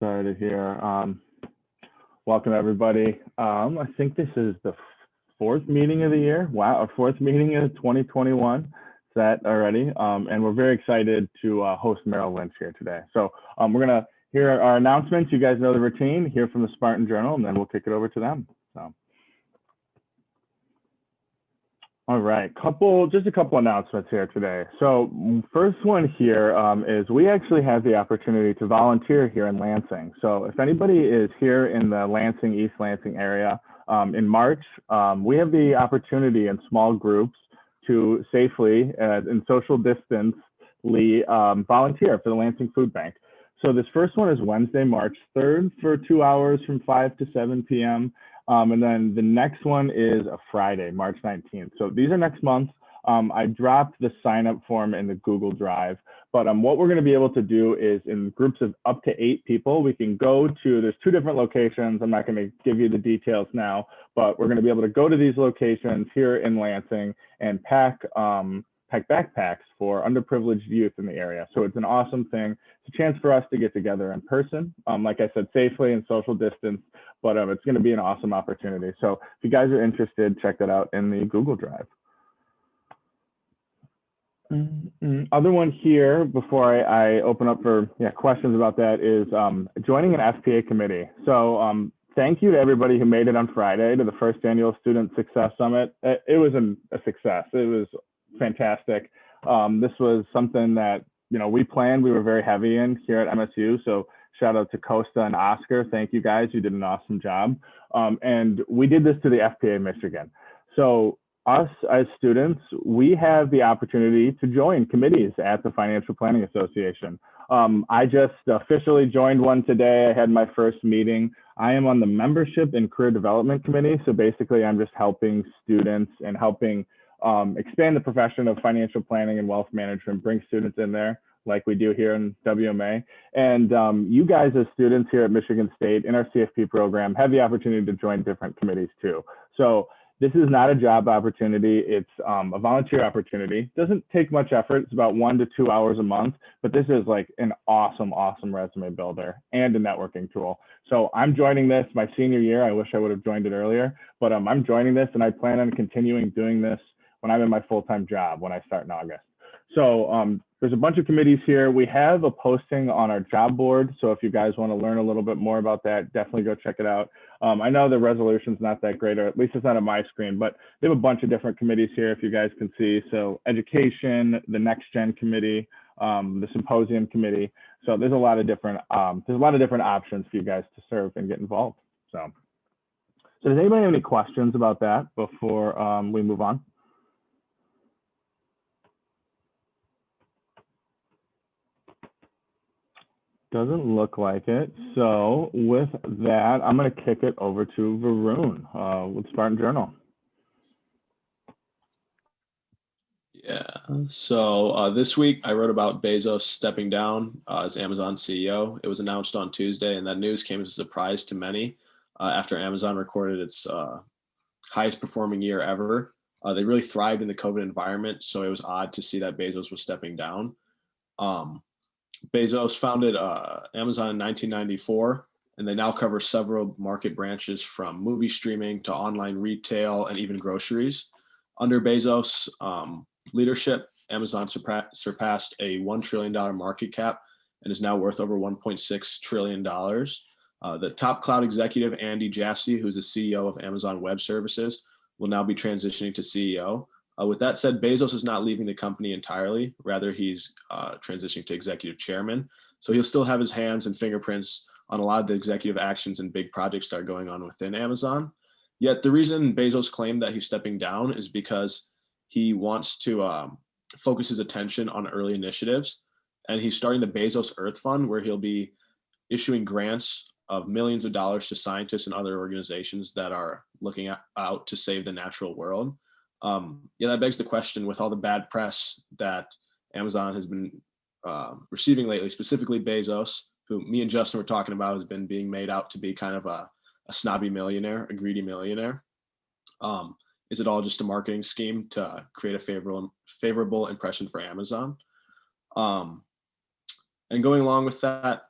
Sorry to hear. Welcome everybody. I think this is the fourth meeting of the year. Wow, our fourth meeting of 2021 set already. And we're very excited to host Merrill Lynch here today. So we're gonna hear our announcements. You guys know the routine, hear from the Spartan Journal, and then we'll kick it over to them. So. All right, just a couple announcements here today. So first one here is we actually have the opportunity to volunteer here in Lansing. So if anybody is here in the Lansing, East Lansing area in March, we have the opportunity in small groups to safely and social distantly volunteer for the Lansing Food Bank. So this first one is Wednesday, March 3rd for 2 hours from 5 to 7 p.m. And then the next one is a Friday, March 19th. So these are next month. I dropped the sign up form in the Google Drive, but what we're going to be able to do is in groups of up to 8 people, we can go to, there's 2 different locations. I'm not going to give you the details now, but we're going to be able to go to these locations here in Lansing and pack backpacks for underprivileged youth in the area. So it's an awesome thing. It's a chance for us to get together in person, like I said, safely and social distance, but it's going to be an awesome opportunity. So if you guys are interested, check that out in the Google Drive. Other one here before I open up for questions about that is joining an FPA committee. So thank you to everybody who made it on Friday to the first annual Student Success Summit. It was a success. It was fantastic. This was something that we planned. We were very heavy in here at MSU. So shout out to Costa and Oscar. Thank you guys. You did an awesome job. And we did this to the FPA Michigan. So us as students, we have the opportunity to join committees at the Financial Planning Association. I just officially joined one today. I had my first meeting. I am on the Membership and Career Development Committee. So basically, I'm just helping students and helping expand the profession of financial planning and wealth management, bring students in there like we do here in WMA. And you guys as students here at Michigan State in our CFP program have the opportunity to join different committees too. So this is not a job opportunity. It's a volunteer opportunity. It doesn't take much effort. It's about 1 to 2 hours a month, but this is like an awesome resume builder and a networking tool. So I'm joining this my senior year. I wish I would have joined it earlier, but I'm joining this and I plan on continuing doing this when I'm in my full-time job when I start in August. So there's a bunch of committees here. We have a posting on our job board. So if you guys want to learn a little bit more about that, definitely go check it out. I know the resolution's not that great, or at least it's not on my screen, but they have a bunch of different committees here if you guys can see. So education, the next gen committee, the symposium committee. So there's a lot of different options for you guys to serve and get involved. So does anybody have any questions about that before we move on? Doesn't look like it. So with that, I'm going to kick it over to Varun with Spartan Journal. Yeah, so this week I wrote about Bezos stepping down as Amazon CEO. It was announced on Tuesday, and that news came as a surprise to many after Amazon recorded its highest performing year ever. They really thrived in the COVID environment, so it was odd to see that Bezos was stepping down. Bezos founded Amazon in 1994, and they now cover several market branches from movie streaming to online retail and even groceries. Under Bezos' leadership, Amazon surpassed a $1 trillion market cap and is now worth over $1.6 trillion. The top cloud executive, Andy Jassy, who's the CEO of Amazon Web Services, will now be transitioning to CEO. With that said, Bezos is not leaving the company entirely. Rather, he's transitioning to executive chairman. So he'll still have his hands and fingerprints on a lot of the executive actions and big projects that are going on within Amazon. Yet the reason Bezos claimed that he's stepping down is because he wants to focus his attention on early initiatives. And he's starting the Bezos Earth Fund, where he'll be issuing grants of millions of dollars to scientists and other organizations that are looking out to save the natural world. That begs the question, with all the bad press that Amazon has been receiving lately, specifically Bezos, who me and Justin were talking about, has been being made out to be kind of a snobby millionaire, a greedy millionaire. Is it all just a marketing scheme to create a favorable impression for Amazon? And going along with that,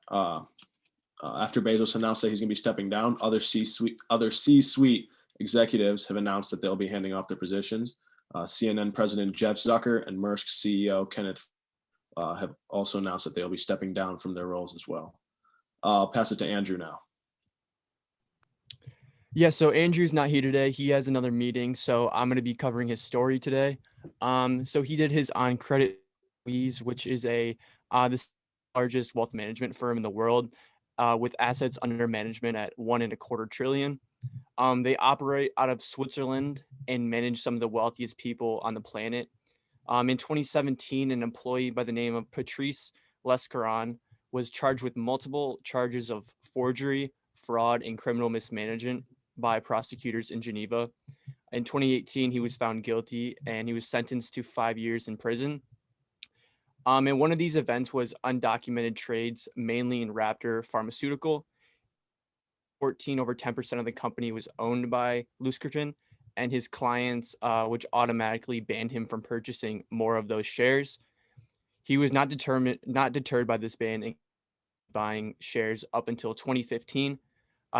After Bezos announced that he's going to be stepping down, other C-suite executives have announced that they'll be handing off their positions. CNN President Jeff Zucker and Maersk CEO Kenneth have also announced that they'll be stepping down from their roles as well. I'll pass it to Andrew now. Yeah, so Andrew's not here today. He has another meeting, so I'm going to be covering his story today. So he did his on credit, which is the largest wealth management firm in the world, with assets under management at $1.25 trillion. They operate out of Switzerland and manage some of the wealthiest people on the planet. In 2017, an employee by the name of Patrice Lescaron was charged with multiple charges of forgery, fraud, and criminal mismanagement by prosecutors in Geneva. In 2018, he was found guilty and he was sentenced to 5 years in prison. And one of these events was undocumented trades, mainly in Raptor Pharmaceutical. Over 10% of the company was owned by Luskerton and his clients, which automatically banned him from purchasing more of those shares. He was not deterred by this ban and buying shares up until 2015.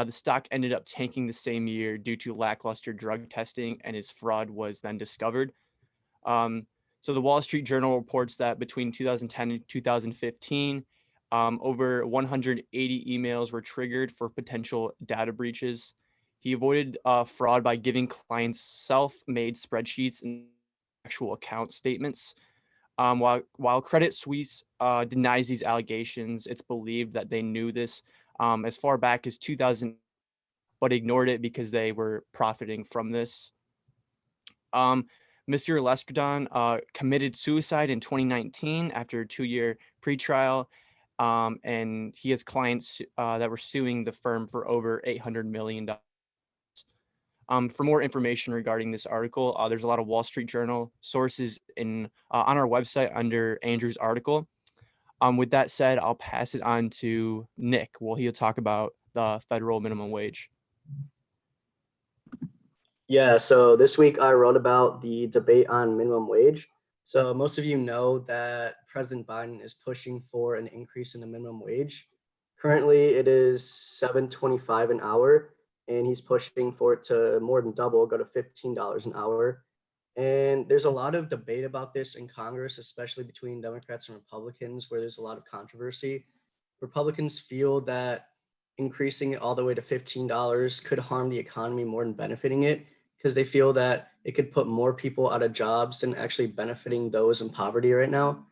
The stock ended up tanking the same year due to lackluster drug testing, and his fraud was then discovered. So the Wall Street Journal reports that between 2010 and 2015, over 180 emails were triggered for potential data breaches. He avoided fraud by giving clients self-made spreadsheets and actual account statements. While Credit Suisse denies these allegations, it's believed that they knew this as far back as 2000, but ignored it because they were profiting from this. Mr. Lescaron committed suicide in 2019 after a 2-year pretrial, and he has clients that were suing the firm for over $800 million. For more information regarding this article, there's a lot of Wall Street Journal sources on our website under Andrew's article. With that said, I'll pass it on to Nick. He'll talk about the federal minimum wage. Yeah, so this week I wrote about the debate on minimum wage. So most of you know that President Biden is pushing for an increase in the minimum wage. Currently, it is $7.25 an hour, and he's pushing for it to more than double, go to $15 an hour. And there's a lot of debate about this in Congress, especially between Democrats and Republicans, where there's a lot of controversy. Republicans feel that increasing it all the way to $15 could harm the economy more than benefiting it, because they feel that it could put more people out of jobs than actually benefiting those in poverty right now.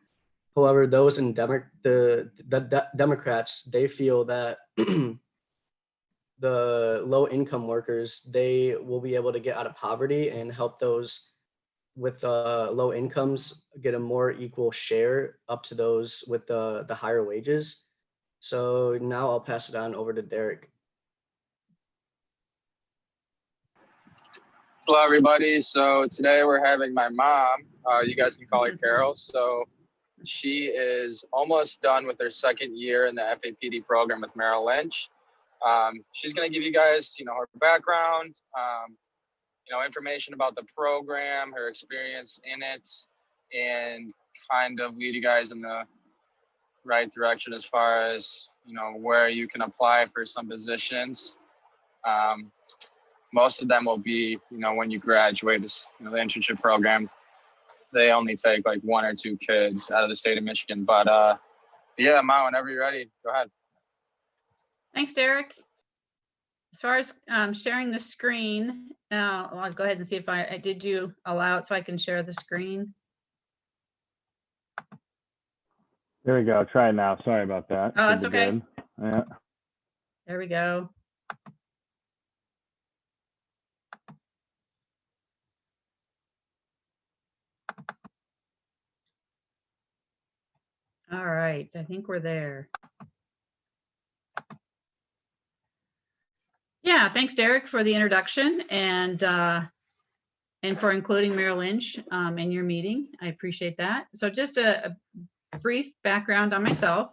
However, those in the Democrats, they feel that the low-income workers, they will be able to get out of poverty and help those with low incomes get a more equal share up to those with the higher wages. So now I'll pass it on over to Derek. Hello, everybody. So today we're having my mom. You guys can call her Carol. So she is almost done with her second year in the FAPD program with Merrill Lynch. She's going to give you guys, her background, information about the program, her experience in it, and kind of lead you guys in the right direction as far as, where you can apply for some positions. Most of them will be, when you graduate this, the internship program, they only take like 1 or 2 kids out of the state of Michigan. But yeah, Mom, whenever you're ready, go ahead. Thanks, Derek. As far as sharing the screen, I'll go ahead and see if did you allow it so I can share the screen? There we go. Try it now. Sorry about that. Oh, that's okay. Good. Yeah. There we go. All right, I think we're there. Yeah, thanks, Derek, for the introduction and for including Merrill Lynch in your meeting. I appreciate that. So just a brief background on myself.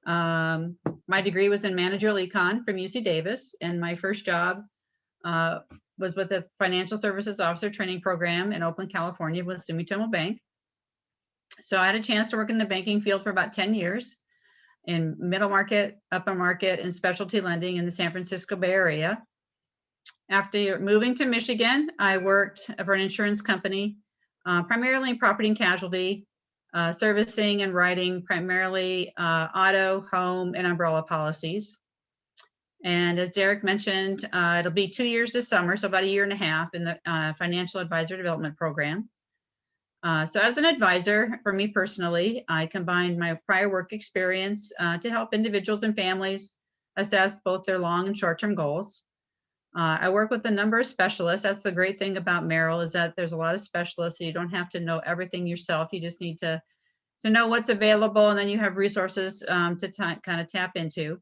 My degree was in managerial econ from UC Davis, and my first job was with the Financial Services Officer Training Program in Oakland, California with Sumitomo Bank. So I had a chance to work in the banking field for about 10 years. in middle market, upper market, and specialty lending in the San Francisco Bay Area. After moving to Michigan, I worked for an insurance company, primarily in property and casualty, servicing and writing primarily auto, home, and umbrella policies. And as Derek mentioned, it'll be 2 years this summer, so about 1.5 years in the Financial Advisor Development Program. So as an advisor, for me personally, I combined my prior work experience to help individuals and families assess both their long and short-term goals. I work with a number of specialists. That's the great thing about Merrill, is that there's a lot of specialists, so you don't have to know everything yourself. You just need to know what's available, and then you have resources to kind of tap into.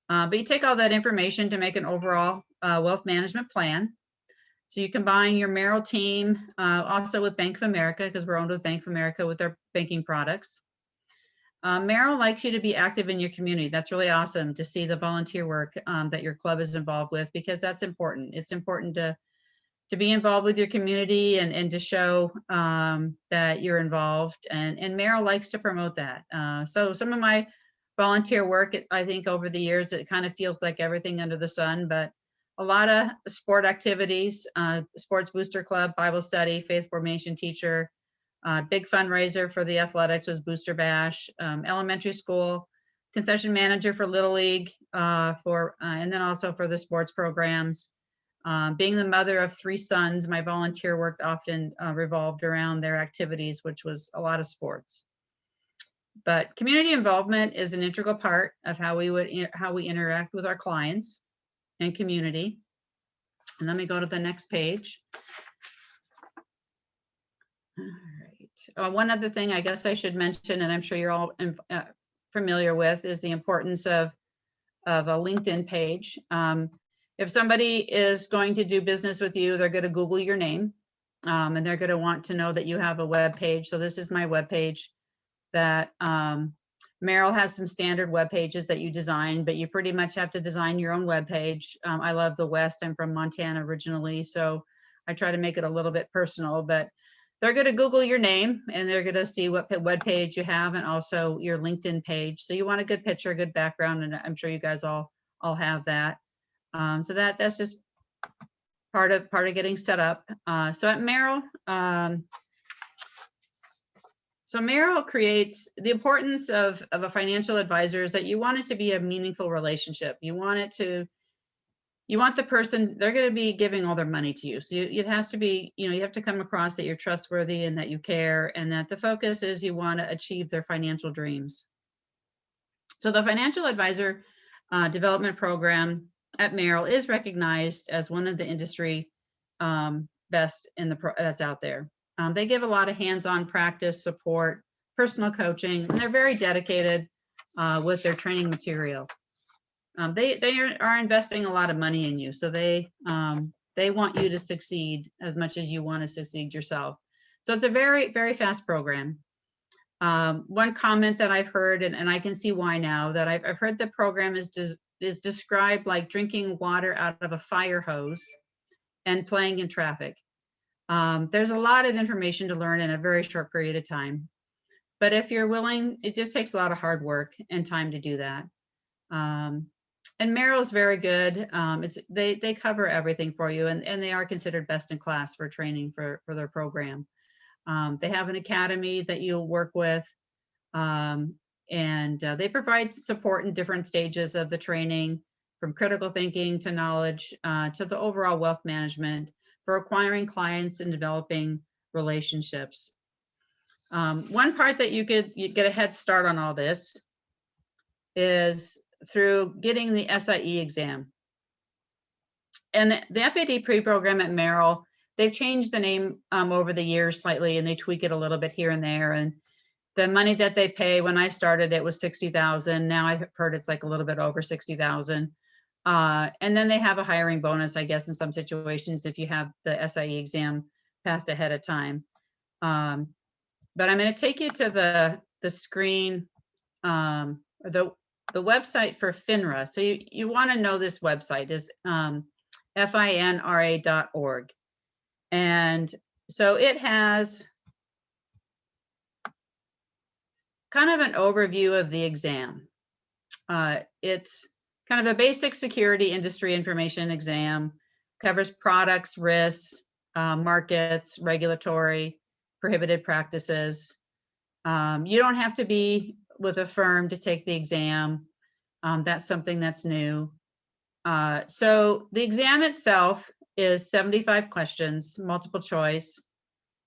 But you take all that information to make an overall wealth management plan. So you combine your Merrill team also with Bank of America, because we're owned with Bank of America with their banking products. Merrill likes you to be active in your community. That's really awesome to see the volunteer work that your club is involved with, because that's important. It's important to be involved with your community and to show that you're involved. And Merrill likes to promote that. So some of my volunteer work, I think over the years, it kind of feels like everything under the sun, but a lot of sport activities, sports booster club, Bible study, faith formation teacher, big fundraiser for the athletics was Booster Bash, elementary school, concession manager for Little League, and then also for the sports programs. Being the mother of 3 sons, my volunteer work often revolved around their activities, which was a lot of sports. But community involvement is an integral part of how we interact with our clients and community. And let me go to the next page. All right. One other thing I guess I should mention, and I'm sure you're all familiar with, is the importance of a LinkedIn page. If somebody is going to do business with you, they're going to Google your name, and they're going to want to know that you have a web page. So this is my web page that Merrill has some standard web pages that you design, but you pretty much have to design your own web page. I love the West. I'm from Montana originally, so I try to make it a little bit personal, but they're going to Google your name and they're going to see what web page you have and also your LinkedIn page. So you want a good picture, good background, and I'm sure you guys all have that. So that's just part of getting set up. So at Merrill, Merrill creates the importance of a financial advisor is that you want it to be a meaningful relationship. You want the person, they're going to be giving all their money to you. So it has to be, you have to come across that you're trustworthy and that you care, and that the focus is you want to achieve their financial dreams. So the Financial Advisor Development Program at Merrill is recognized as one of the industry best that's out there. They give a lot of hands-on practice, support, personal coaching, and they're very dedicated with their training material. They are investing a lot of money in you, so they want you to succeed as much as you want to succeed yourself. So it's a very, very fast program. One comment that I've heard, and I can see why now, that I've heard the program is described like drinking water out of a fire hose and playing in traffic. There's a lot of information to learn in a very short period of time. But if you're willing, it just takes a lot of hard work and time to do that. And Merrill's very good. They cover everything for you, and they are considered best in class for training for their program. They have an academy that you'll work with, and they provide support in different stages of the training, from critical thinking to knowledge to the overall wealth management, for acquiring clients and developing relationships. One part that you get a head start on all this is through getting the SIE exam. And the FAD pre-program at Merrill, they've changed the name over the years slightly, and they tweak it a little bit here and there. And the money that they pay, when I started, it was $60,000. Now I've heard it's like a little bit over $60,000. And then they have a hiring bonus, I guess, in some situations if you have the SIE exam passed ahead of time. But I'm going to take you to the screen, the website for FINRA. So you want to know this website is FINRA.org. And so it has kind of an overview of the exam. It's kind of a basic security industry information exam, covers products, risks, markets, regulatory, prohibited practices. You don't have to be with a firm to take the exam. That's something that's new. So the exam itself is 75 questions, multiple choice.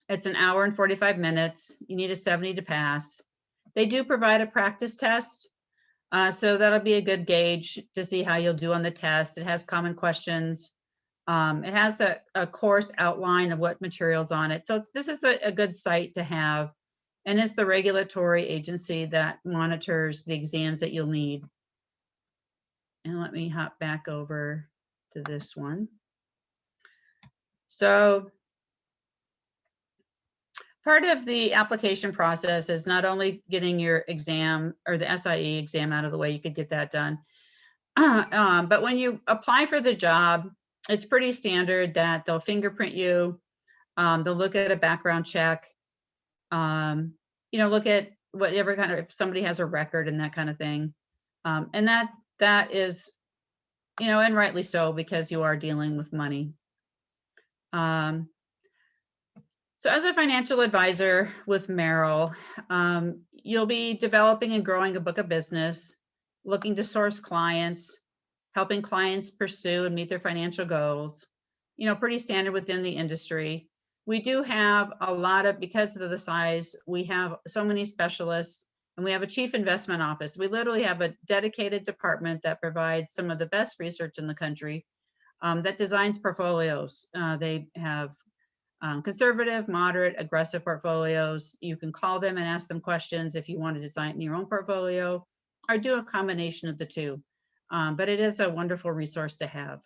It's an hour and 45 minutes. You need a 70 to pass. They do provide a practice test. So that'll be a good gauge to see how you'll do on the test. It has common questions. It has a course outline of what material's on it. So this is a good site to have. And it's the regulatory agency that monitors the exams that you'll need. And let me hop back over to this one. So part of the application process is not only getting your exam or the SIE exam out of the way, you could get that done. But when you apply for the job, it's pretty standard that they'll fingerprint you. They'll look at a background check, look at whatever kind of, if somebody has a record and that kind of thing. And that is, and rightly so, because you are dealing with money. So as a financial advisor with Merrill, you'll be developing and growing a book of business, looking to source clients, helping clients pursue and meet their financial goals, pretty standard within the industry. We do have a lot of, because of the size, we have so many specialists, and we have a chief investment office. We literally have a dedicated department that provides some of the best research in the country, that designs portfolios. They have conservative, moderate, aggressive portfolios. You can call them and ask them questions if you want to design your own portfolio, or do a combination of the two. But it is a wonderful resource to have.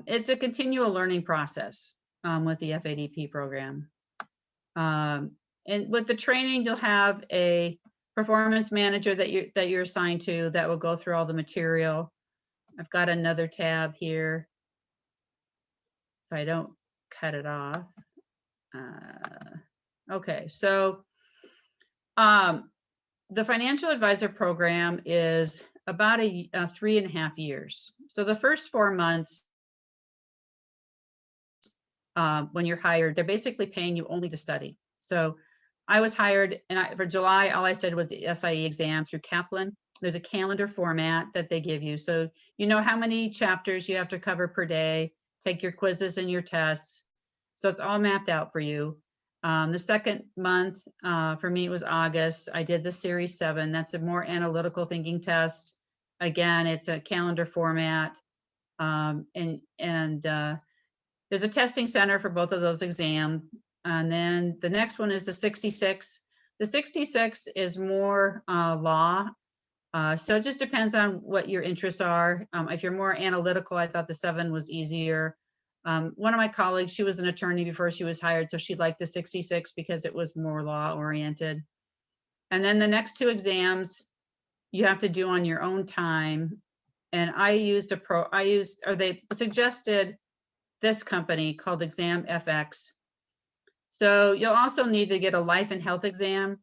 It's a continual learning process with the FADP program. And with the training, you'll have a performance manager that you're assigned to that will go through all the material. I've got another tab here. If I don't cut it off. Okay, so the financial advisor program is about 3.5 years. So the first 4 months, when you're hired, they're basically paying you only to study. So I was hired, and for July, all I said was the SIE exam through Kaplan. There's a calendar format that they give you. So you know how many chapters you have to cover per day, take your quizzes and your tests. So it's all mapped out for you. The second month, for me, it was August. I did the Series 7. That's a more analytical thinking test. Again, it's a calendar format. And there's a testing center for both of those exams. And then the next one is the 66. The 66 is more law. So it just depends on what your interests are. If you're more analytical, I thought the 7 was easier. One of my colleagues, she was an attorney before she was hired, so she liked the 66 because it was more law oriented. And then the next 2 exams you have to do on your own time. And they suggested this company called Exam FX. So you'll also need to get a life and health exam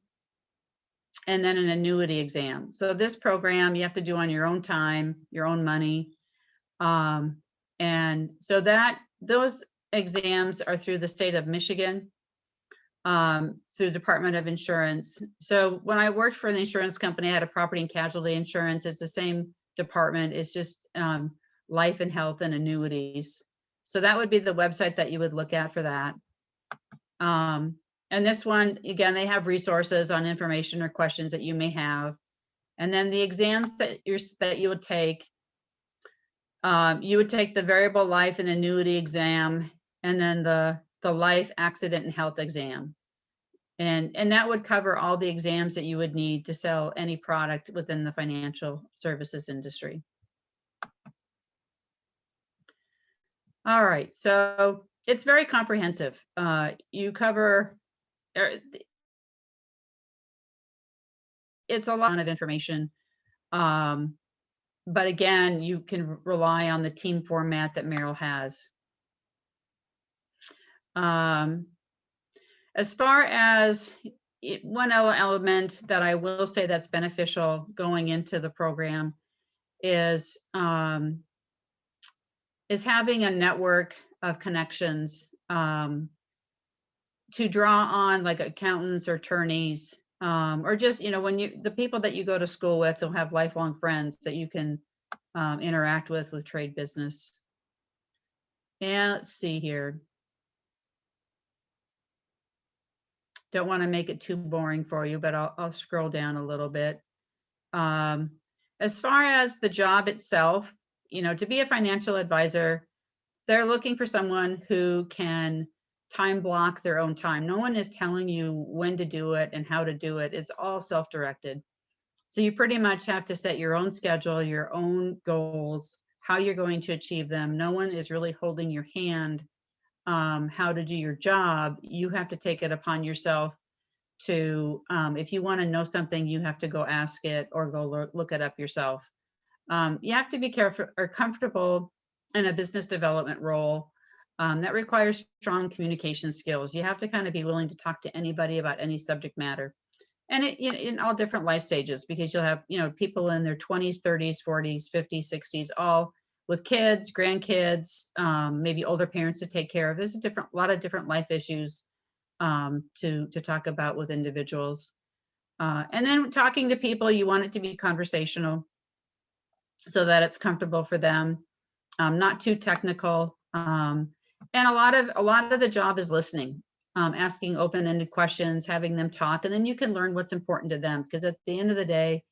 and then an annuity exam. So this program you have to do on your own time, your own money. And so those exams are through the state of Michigan, through Department of Insurance. So when I worked for the insurance company, I had a property and casualty insurance. It's the same department. It's just life and health and annuities. So that would be the website that you would look at for that. And this one, again, they have resources on information or questions that you may have. And then the exams that you would take the variable life and annuity exam, and then the life, accident, and health exam. And that would cover all the exams that you would need to sell any product within the financial services industry. All right, so it's very comprehensive. You cover, it's a lot of information. But again, you can rely on the team format that Merrill has. As far as one element that I will say that's beneficial going into the program is having a network of connections to draw on, like accountants or attorneys, or just, when the people that you go to school with will have lifelong friends that you can interact with trade business. And let's see here. Don't want to make it too boring for you, but I'll scroll down a little bit. As far as the job itself, to be a financial advisor, they're looking for someone who can time block their own time. No one is telling you when to do it and how to do it. It's all self-directed. So you pretty much have to set your own schedule, your own goals, how you're going to achieve them. No one is really holding your hand how to do your job. You have to take it upon yourself to, if you want to know something, you have to go ask it or go look it up yourself. You have to be careful or comfortable in a business development role that requires strong communication skills. You have to kind of be willing to talk to anybody about any subject matter, and in all different life stages, because you'll have people in their 20s, 30s, 40s, 50s, 60s, all with kids, grandkids, maybe older parents to take care of. There's a lot of different life issues to talk about with individuals. And then talking to people, you want it to be conversational so that it's comfortable for them, not too technical. And a lot of the job is listening, asking open-ended questions, having them talk, and then you can learn what's important to them. Because at the end of the day,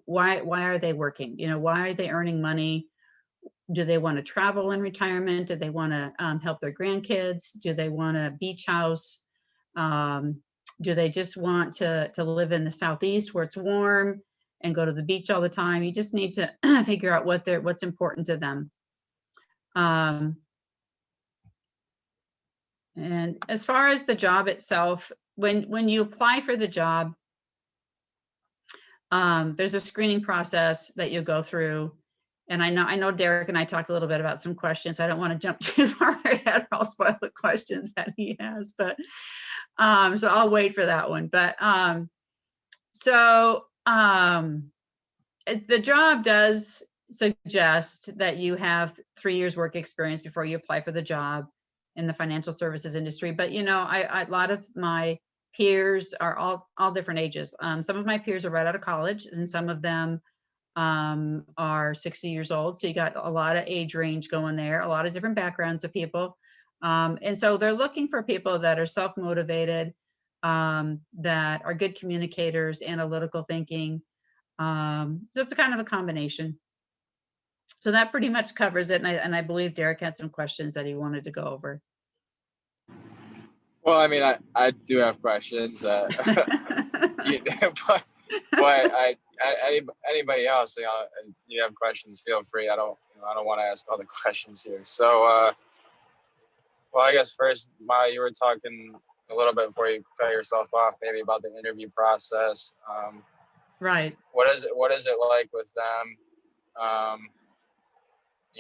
why are they working? Why are they earning money? Do they want to travel in retirement? Do they want to help their grandkids? Do they want a beach house? Do they just want to live in the Southeast where it's warm and go to the beach all the time? You just need to figure out what's important to them. And as far as the job itself, when you apply for the job, there's a screening process that you go through. And I know Derek and I talked a little bit about some questions. I don't want to jump too far ahead or I'll spoil the questions that he has, but so I'll wait for that one. But the job does suggest that you have 3 years work experience before you apply for the job in the financial services industry. But a lot of my peers are all different ages. Some of my peers are right out of college, and some of them are 60 years old. So you got a lot of age range going there, a lot of different backgrounds of people. And so they're looking for people that are self-motivated, that are good communicators, analytical thinking. So it's a kind of a combination. So that pretty much covers it. And I believe Derek had some questions that he wanted to go over. Well, I mean, I do have questions, but anybody else, you have questions, feel free. I don't want to ask all the questions here. So, well, I guess first, Maya, you were talking a little bit before you cut yourself off, maybe about the interview process. Right. What is it like with them?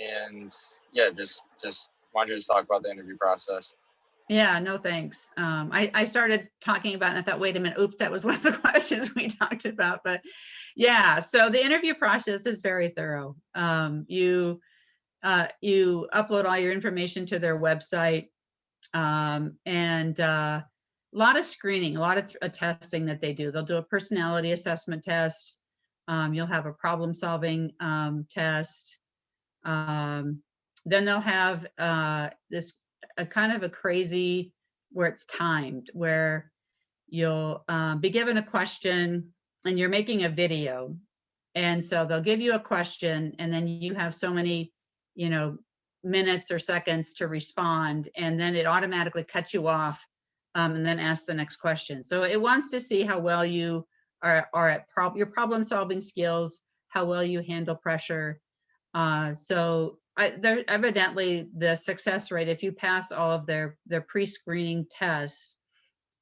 And yeah, just why don't you just talk about the interview process? Yeah, no, thanks. I started talking about it and I thought, wait a minute, oops, that was one of the questions we talked about. But yeah, so the interview process is very thorough. You upload all your information to their website, and a lot of screening, a lot of testing that they do. They'll do a personality assessment test. You'll have a problem solving test. Then they'll have a kind of a crazy where it's timed, where you'll be given a question and you're making a video. And so they'll give you a question and then you have so many, minutes or seconds to respond. And then it automatically cuts you off and then asks the next question. So it wants to see how well you are at your problem solving skills, how well you handle pressure. Evidently the success rate, if you pass all of their pre-screening tests,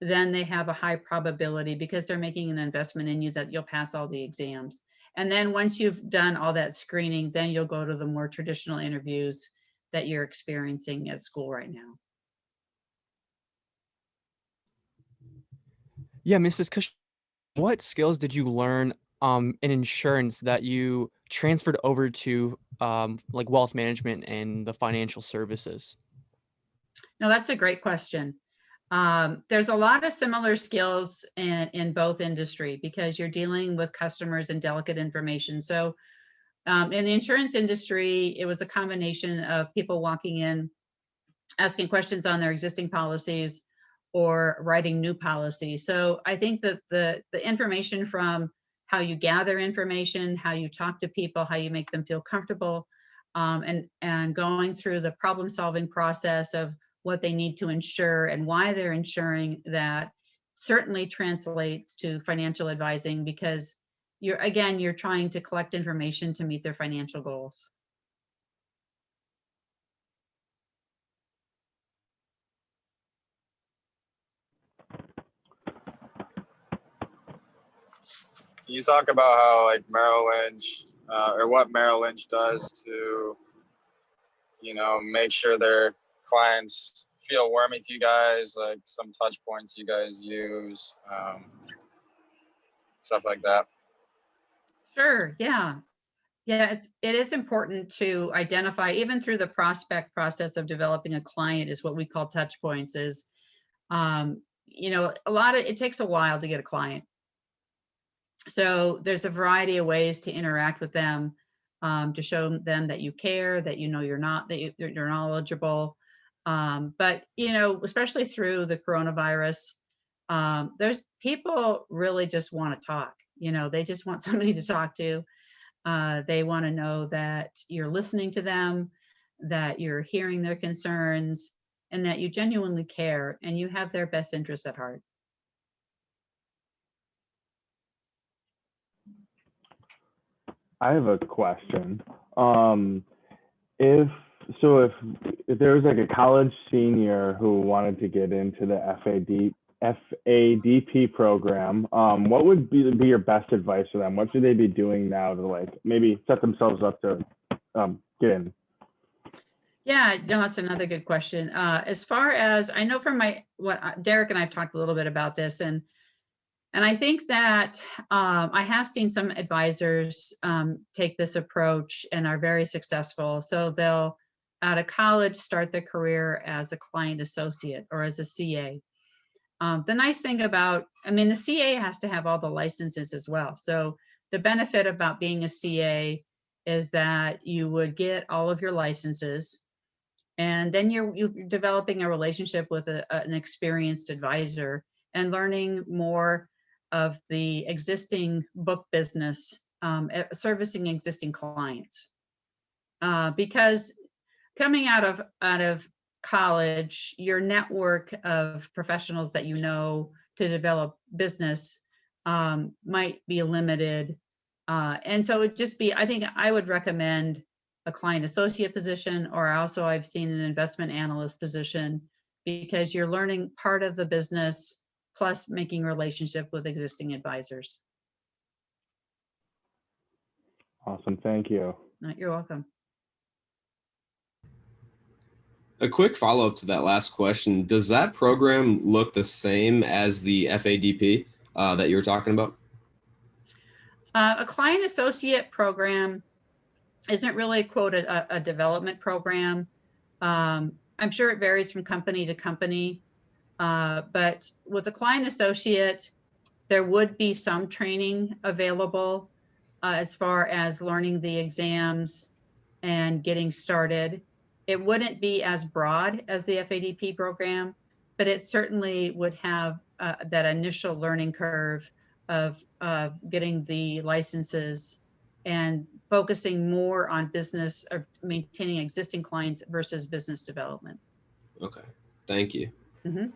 then they have a high probability, because they're making an investment in you, that you'll pass all the exams. And then once you've done all that screening, then you'll go to the more traditional interviews that you're experiencing at school right now. Yeah, Mrs. Cush, what skills did you learn in insurance that you transferred over to like wealth management and the financial services? No, that's a great question. There's a lot of similar skills in both industry because you're dealing with customers and delicate information. So in the insurance industry, it was a combination of people walking in, asking questions on their existing policies or writing new policies. So I think that the information from how you gather information, how you talk to people, how you make them feel comfortable, and going through the problem solving process of what they need to insure and why they're insuring that certainly translates to financial advising because you're trying to collect information to meet their financial goals. Can you talk about how like Merrill Lynch or what Merrill Lynch does to, make sure their clients feel warm with you guys, like some touch points you guys use, stuff like that? Sure, yeah. Yeah, it is important to identify, even through the prospect process of developing a client, is what we call touch points. Is it takes a while to get a client. So there's a variety of ways to interact with them, to show them that you care, that you're knowledgeable. But especially through the coronavirus, there's people really just want to talk. They just want somebody to talk to. They want to know that you're listening to them, that you're hearing their concerns, and that you genuinely care and you have their best interests at heart. I have a question. If there was like a college senior who wanted to get into the FADP program, what would be your best advice for them? What should they be doing now to like maybe set themselves up to get in? Yeah, no, that's another good question. As far as I know from Derek and I have talked a little bit about this, and I think that I have seen some advisors take this approach and are very successful. So they'll, out of college, start their career as a client associate or as a CA. The nice thing about, the CA has to have all the licenses as well. So the benefit about being a CA is that you would get all of your licenses, and then you're developing a relationship with an experienced advisor and learning more of the existing book business, servicing existing clients. Because coming out of college, your network of professionals that to develop business might be limited. And so I think I would recommend a client associate position, or also I've seen an investment analyst position, because you're learning part of the business plus making relationship with existing advisors. Awesome, thank you. You're welcome. A quick follow-up to that last question. Does that program look the same as the FADP that you were talking about? A client associate program isn't really, quote, a development program. I'm sure it varies from company to company. But with a client associate, there would be some training available as far as learning the exams and getting started. It wouldn't be as broad as the FADP program, but it certainly would have that initial learning curve of getting the licenses and focusing more on business or maintaining existing clients versus business development. Okay, thank you. Mm-hmm.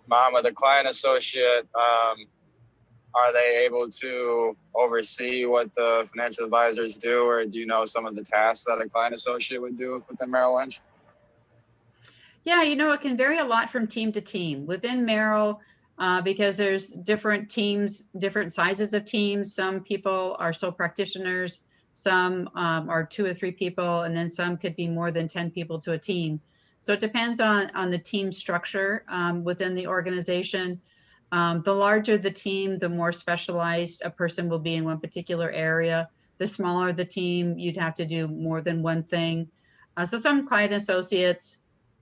Mom, with a client associate, are they able to oversee what the financial advisors do, or do you know some of the tasks that a client associate would do within Merrill Lynch? Yeah, it can vary a lot from team to team. Within Merrill, because there's different teams, different sizes of teams. Some people are sole practitioners, some are 2 or 3 people, and then some could be more than 10 people to a team. So it depends on the team structure within the organization. The larger the team, the more specialized a person will be in one particular area. The smaller the team, you'd have to do more than one thing. So some client associates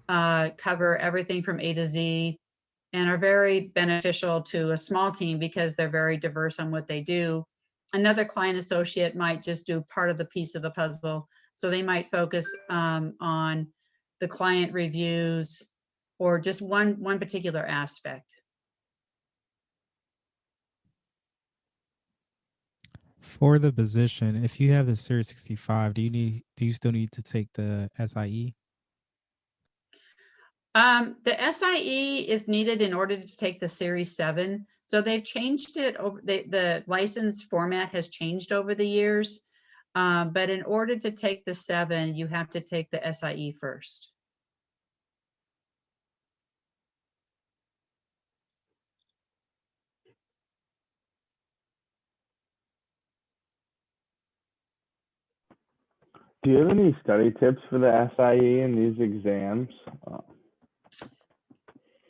cover everything from A to Z and are very beneficial to a small team because they're very diverse on what they do. Another client associate might just do part of the piece of the puzzle. So they might focus on the client reviews or just one particular aspect. For the position, if you have the Series 65, do you still need to take the SIE? The SIE is needed in order to take the Series 7. So they've changed it over, the license format has changed over the years. But in order to take the 7, you have to take the SIE first. Do you have any study tips for the SIE and these exams?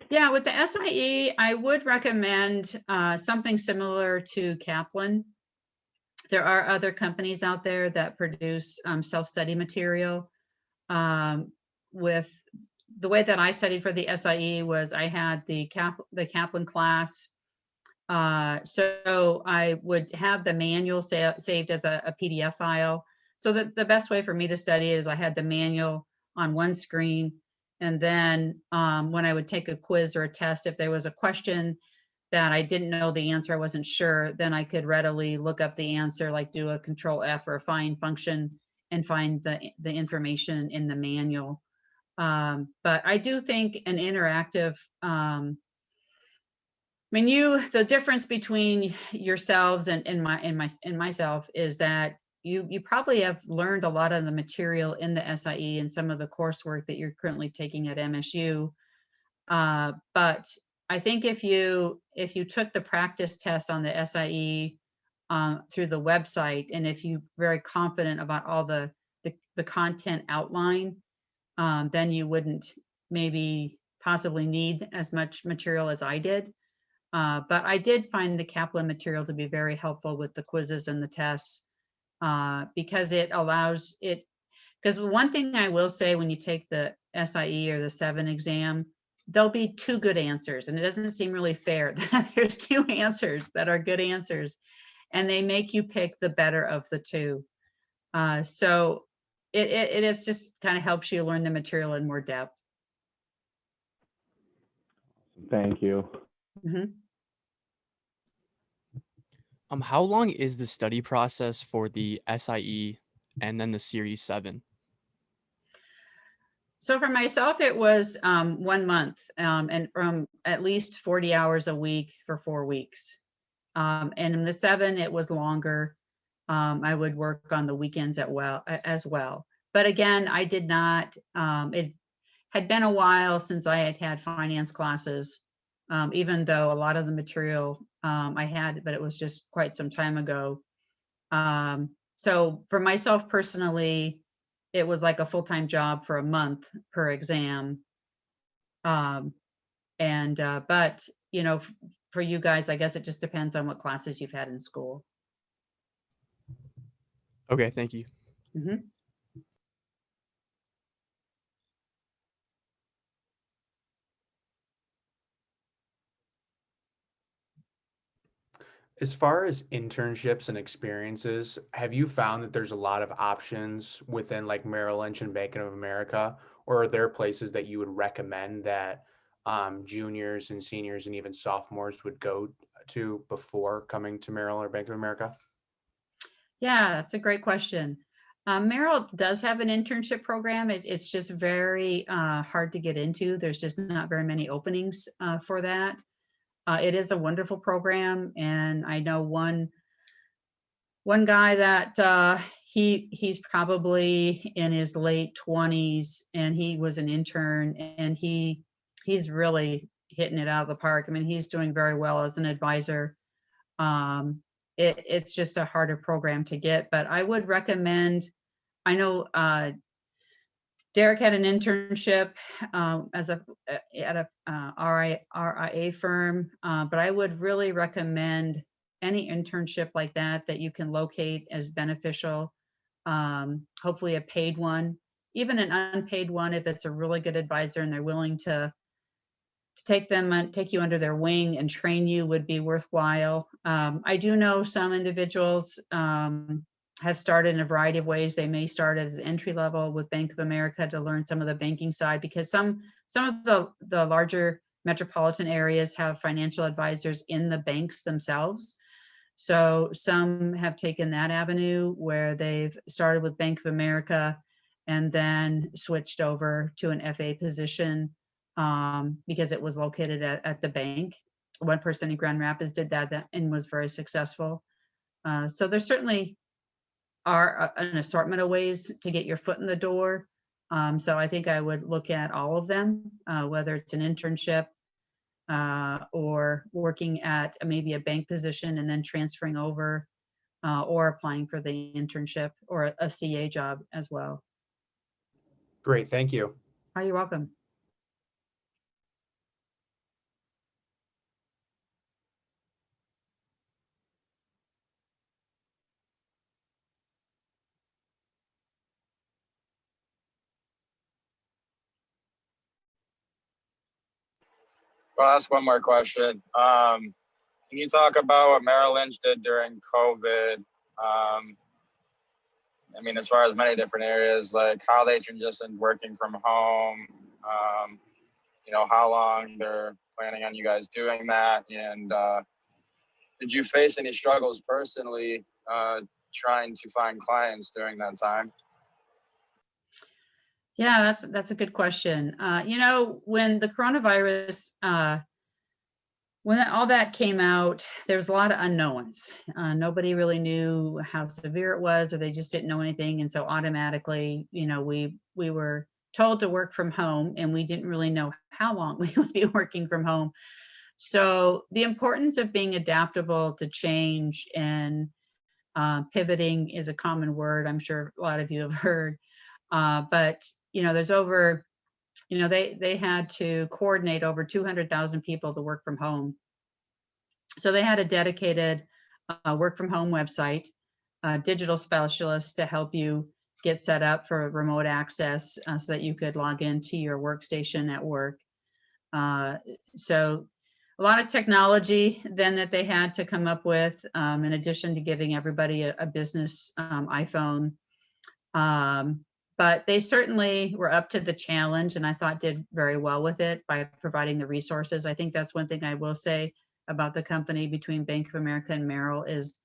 Yeah, with the SIE, I would recommend something similar to Kaplan. There are other companies out there that produce self-study material. With the way that I studied for the SIE was I had the Kaplan class. So I would have the manual saved as a PDF file. So the best way for me to study it is I had the manual on one screen. And then when I would take a quiz or a test, if there was a question that I didn't know the answer, I wasn't sure, then I could readily look up the answer, like do a Control F or a find function and find the information in the manual. But I do think an interactive, the difference between yourselves and myself is that you probably have learned a lot of the material in the SIE and some of the coursework that you're currently taking at MSU. But I think if you took the practice test on the SIE through the website, and if you're very confident about all the content outline, then you wouldn't maybe possibly need as much material as I did. But I did find the Kaplan material to be very helpful with the quizzes and the tests because it allows it. Because one thing I will say when you take the SIE or the 7 exam, there'll be 2 good answers. And it doesn't seem really fair that there's 2 answers that are good answers. And they make you pick the better of the 2. So it's just kind of helps you learn the material in more depth. Thank you. Mm-hmm. How long is the study process for the SIE and then the Series 7? So for myself, it was 1 month and from at least 40 hours a week for 4 weeks. And in the 7, it was longer. I would work on the weekends as well. But again, I did not, it had been a while since I had finance classes, even though a lot of the material I had, but it was just quite some time ago. So for myself personally, it was like a full-time job for a month per exam. But for you guys, I guess it just depends on what classes you've had in school. Okay, thank you. Mm-hmm. As far as internships and experiences, have you found that there's a lot of options within like Merrill Lynch and Bank of America, or are there places that you would recommend that juniors and seniors and even sophomores would go to before coming to Merrill or Bank of America? Yeah, that's a great question. Merrill does have an internship program. It's just very hard to get into. There's just not very many openings for that. It is a wonderful program, and I know one guy that he's probably in his late 20s, and he was an intern, and he's really hitting it out of the park. I mean, he's doing very well as an advisor. It's just a harder program to get, but I would recommend. I know Derek had an internship at a RIA firm, but I would really recommend any internship like that you can locate as beneficial. Hopefully a paid one, even an unpaid one, if it's a really good advisor and they're willing to take you under their wing and train you, would be worthwhile. I do know some individuals have started in a variety of ways. They may start at the entry level with Bank of America to learn some of the banking side, because some of the larger metropolitan areas have financial advisors in the banks themselves. So some have taken that avenue where they've started with Bank of America and then switched over to an FA position because it was located at the bank. One person in Grand Rapids did that and was very successful. So there certainly are an assortment of ways to get your foot in the door. So I think I would look at all of them, whether it's an internship or working at maybe a bank position and then transferring over, or applying for the internship or a CA job as well. Great, thank you. Oh, you're welcome. Well, I'll ask one more question. Can you talk about what Merrill Lynch did during COVID? I mean, as far as many different areas, like how they transitioned working from home, how long they're planning on you guys doing that, and did you face any struggles personally trying to find clients during that time? Yeah, that's a good question. When the coronavirus, when all that came out, there was a lot of unknowns. Nobody really knew how severe it was, or they just didn't know anything. And so automatically, we were told to work from home, and we didn't really know how long we would be working from home. So the importance of being adaptable to change and pivoting is a common word. I'm sure a lot of you have heard. But there's over, they had to coordinate over 200,000 people to work from home. So they had a dedicated work from home website, digital specialists to help you get set up for remote access so that you could log into your workstation at work. So a lot of technology then that they had to come up with, in addition to giving everybody a business iPhone. But they certainly were up to the challenge, and I thought did very well with it by providing the resources. I think that's one thing I will say about the company between Bank of America and Merrill is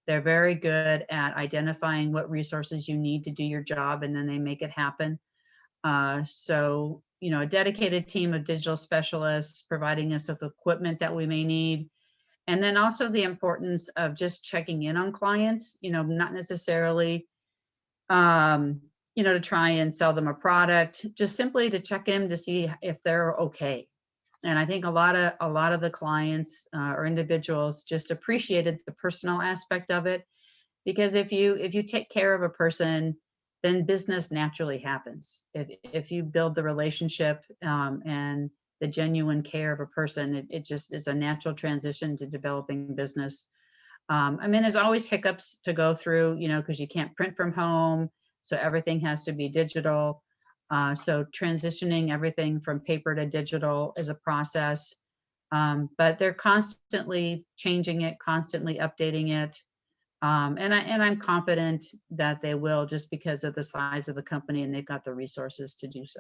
they're very good at identifying what resources you need to do your job, and then they make it happen. So, a dedicated team of digital specialists providing us with equipment that we may need. And then also the importance of just checking in on clients, not necessarily, to try and sell them a product, just simply to check in to see if they're okay. And I think a lot of the clients or individuals just appreciated the personal aspect of it, because if you take care of a person, then business naturally happens. If you build the relationship and the genuine care of a person, it just is a natural transition to developing business. There's always hiccups to go through, because you can't print from home. So everything has to be digital. So transitioning everything from paper to digital is a process. But they're constantly changing it, constantly updating it. And I'm confident that they will, just because of the size of the company and they've got the resources to do so.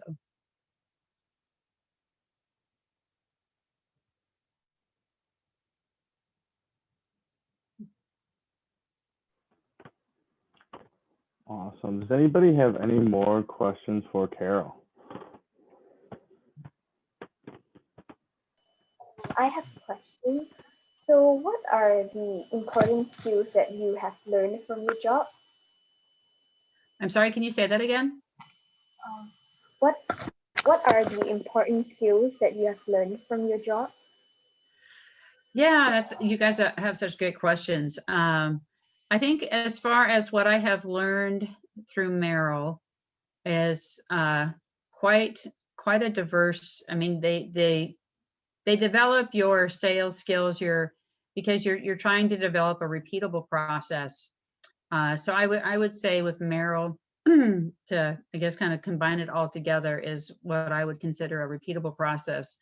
Awesome. Does anybody have any more questions for Carol? I have a question. So what are the important skills that you have learned from your job? I'm sorry, can you say that again? What are the important skills that you have learned from your job? Yeah, you guys have such great questions. I think as far as what I have learned through Merrill is quite a diverse. I mean, they develop your sales skills, because you're trying to develop a repeatable process. So I would say with Merrill, to, I guess, kind of combine it all together is what I would consider a repeatable process.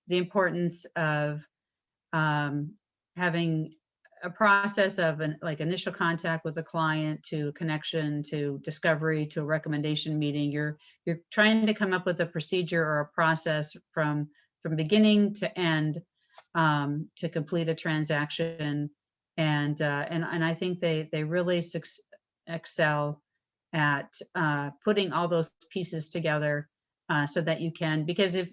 The importance of having a process of like initial contact with the client, to connection, to discovery, to a recommendation meeting. You're trying to come up with a procedure or a process from beginning to end, to complete a transaction. And I think they really excel at putting all those pieces together, so that you can, because if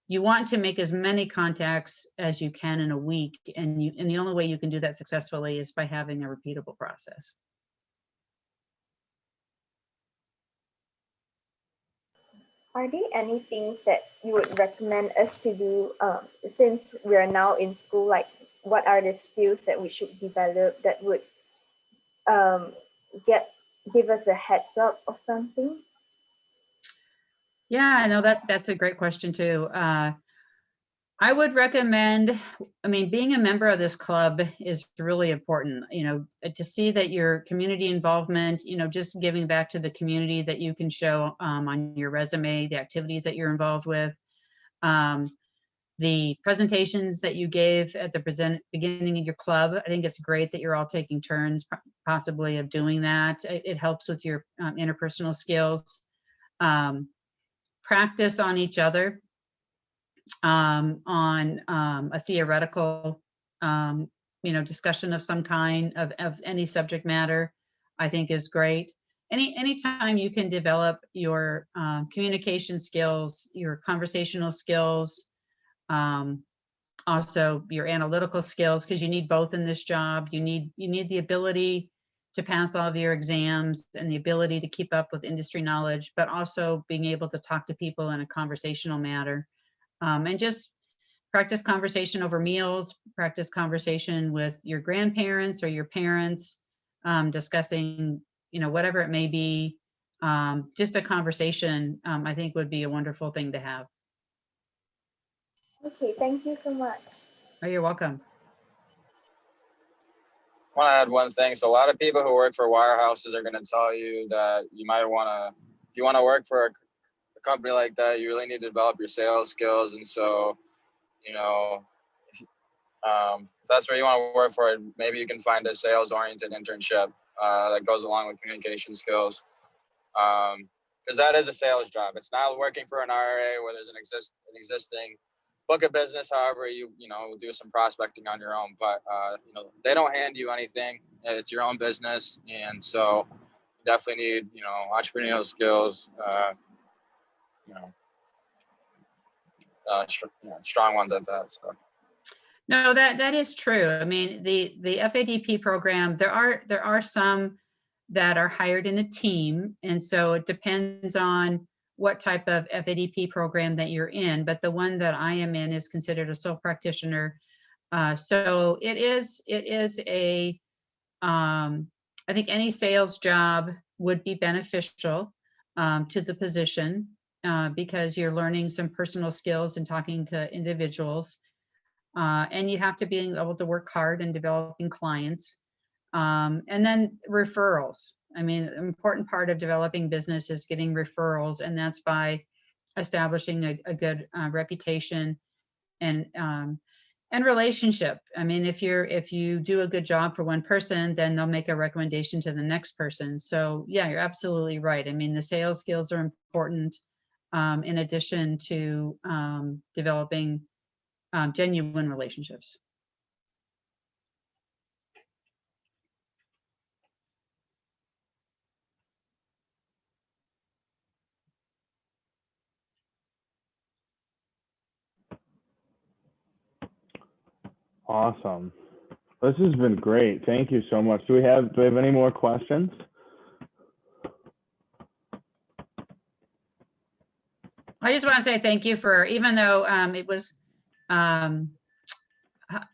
you want to make as many contacts as you can in a week, and the only way you can do that successfully is by having a repeatable process. Are there any things that you would recommend us to do, since we are now in school? Like, what are the skills that we should develop that would give us a heads up or something? Yeah, I know that's a great question too. I would recommend, I mean, being a member of this club is really important, to see that your community involvement, just giving back to the community, that you can show on your resume, the activities that you're involved with, the presentations that you gave at the beginning of your club. I think it's great that you're all taking turns possibly of doing that. It helps with your interpersonal skills. Practice on each other, on a theoretical, discussion of some kind of any subject matter, I think is great. Anytime you can develop your communication skills, your conversational skills, also your analytical skills, because you need both in this job. You need the ability to pass all of your exams and the ability to keep up with industry knowledge, but also being able to talk to people in a conversational manner. And just practice conversation over meals, practice conversation with your grandparents or your parents, discussing, whatever it may be. Just a conversation, I think would be a wonderful thing to have. Okay, thank you so much. Oh, you're welcome. I want to add one thing. So a lot of people who work for wirehouses are going to tell you that you might want to, if you want to work for a company like that, you really need to develop your sales skills. And so, if that's where you want to work for, maybe you can find a sales-oriented internship that goes along with communication skills. Because that is a sales job. It's not working for an RA where there's an existing book of business. However, you do some prospecting on your own, but they don't hand you anything. It's your own business, and so you definitely need entrepreneurial skills. Strong ones at that. So. No, that is true. I mean, the FADP program, there are some that are hired in a team, and so it depends on what type of FADP program that you're in. But the one that I am in is considered a sole practitioner. So it is a, I think any sales job would be beneficial to the position because you're learning some personal skills and talking to individuals. And you have to be able to work hard in developing clients. And then referrals. I mean, an important part of developing business is getting referrals, and that's by establishing a good reputation and relationship. I mean, if you do a good job for one person, then they'll make a recommendation to the next person. So yeah, you're absolutely right. I mean, the sales skills are important in addition to developing genuine relationships. Awesome. This has been great. Thank you so much. Do we have any more questions? I just want to say thank you for, even though it was, I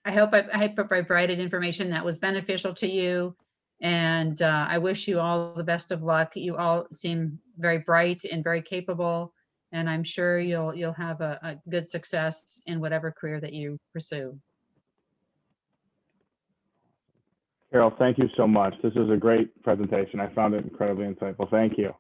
hope I provided information that was beneficial to you, and I wish you all the best of luck. You all seem very bright and very capable, And I'm sure you'll have a good success in whatever career that you pursue. Carol, thank you so much. This was a great presentation. I found it incredibly insightful. Thank you.